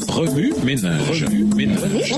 Remue ménage. Remue ménage.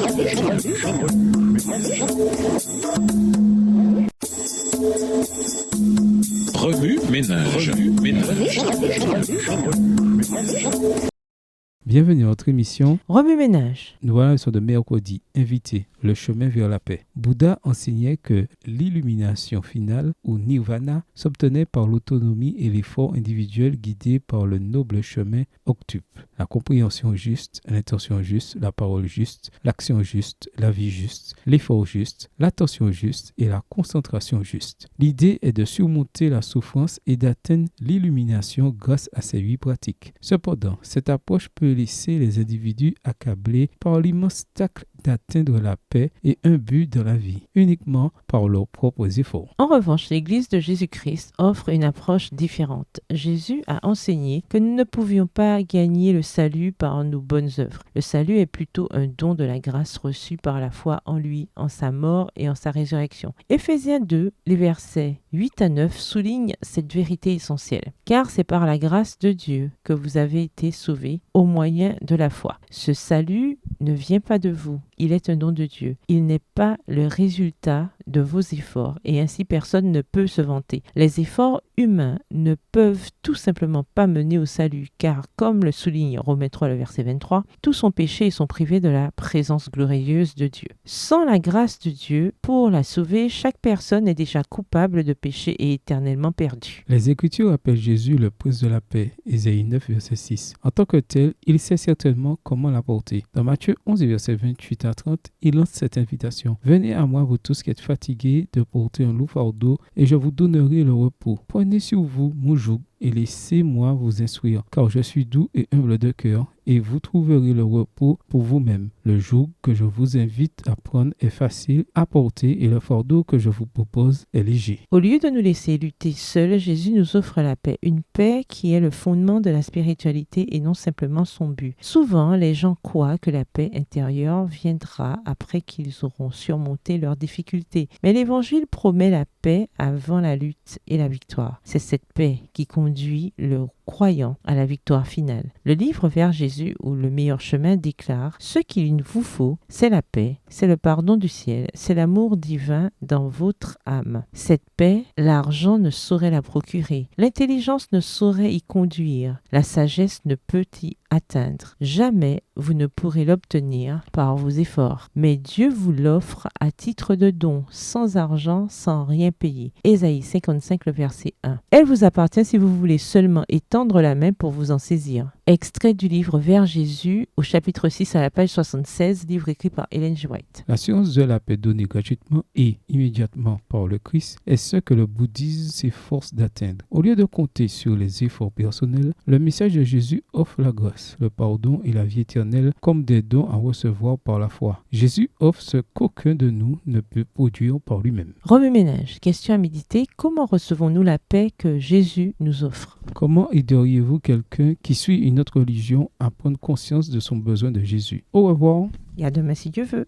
Bienvenue à notre émission Remue ménage. Nous voilà sur de mercredi, invité, le chemin vers la paix. Bouddha enseignait que l'illumination finale, ou nirvana, s'obtenait par l'autonomie et l'effort individuel guidé par le noble chemin octuple. La compréhension juste, l'intention juste, la parole juste, l'action juste, la vie juste, l'effort juste, l'attention juste et la concentration juste. L'idée est de surmonter la souffrance et d'atteindre l'illumination grâce à ces 8 pratiques. Cependant, cette approche peut laisser les individus accablés par l'immense tâche d'atteindre la paix et un but dans la vie, uniquement par leurs propres efforts. En revanche, l'Église de Jésus-Christ offre une approche différente. Jésus a enseigné que nous ne pouvions pas gagner le salut par nos bonnes œuvres. Le salut est plutôt un don de la grâce reçue par la foi en lui, en sa mort et en sa résurrection. Éphésiens 2, les versets 8 à 9 soulignent cette vérité essentielle. Car c'est par la grâce de Dieu que vous avez été sauvés au moyen de la foi. Ce salut ne vient pas de vous. Il est un don de Dieu. Il n'est pas le résultat de vos efforts et ainsi personne ne peut se vanter. Les efforts humains ne peuvent tout simplement pas mener au salut car, comme le souligne Romains 3, le verset 23, tous sont péchés et sont privés de la présence glorieuse de Dieu. Sans la grâce de Dieu, pour la sauver, chaque personne est déjà coupable de péché et éternellement perdue. Les Écritures appellent Jésus le prince de la paix, Ésaïe 9, verset 6. En tant que tel, il sait certainement comment l'apporter. Dans Matthieu 11, verset 28 à 30, il lance cette invitation. Venez à moi, vous tous qui êtes fatigués de porter un lourd fardeau, et je vous donnerai le repos. Prenez sur vous mon joug et laissez-moi vous instruire, car je suis doux et humble de cœur, et vous trouverez le repos pour vous-même. Le joug que je vous invite à prendre est facile à porter et le fardeau que je vous propose est léger. Au lieu de nous laisser lutter seuls, Jésus nous offre la paix. Une paix qui est le fondement de la spiritualité et non simplement son but. Souvent, les gens croient que la paix intérieure viendra après qu'ils auront surmonté leurs difficultés. Mais l'Évangile promet la paix avant la lutte et la victoire. C'est cette paix qui conduit le croyant à la victoire finale. Le livre Vers Jésus ou Le meilleur chemin déclare « Ce qu'il vous faut, c'est la paix, c'est le pardon du ciel, c'est l'amour divin dans votre âme. Cette paix, l'argent ne saurait la procurer, l'intelligence ne saurait y conduire, la sagesse ne peut y atteindre. Jamais vous ne pourrez l'obtenir par vos efforts. Mais Dieu vous l'offre à titre de don, sans argent, sans rien payer. » Ésaïe 55, le verset 1. Elle vous appartient si vous voulez seulement étendre la main pour vous en saisir. Extrait du livre Vers Jésus, au chapitre 6 à la page 76, livre écrit par Ellen G. White. L'assurance de la paix donnée gratuitement et immédiatement par le Christ est ce que le bouddhisme s'efforce d'atteindre. Au lieu de compter sur les efforts personnels, le message de Jésus offre la grâce, le pardon et la vie éternelle comme des dons à recevoir par la foi. Jésus offre ce qu'aucun de nous ne peut produire par lui-même. Remue ménage. Question à méditer. Comment recevons-nous la paix que Jésus nous offre? Comment aideriez-vous quelqu'un qui suit une autre religion à prendre conscience de son besoin de Jésus? Au revoir. Et à demain si Dieu veut.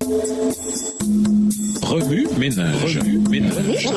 Remue ménage. Remue ménage.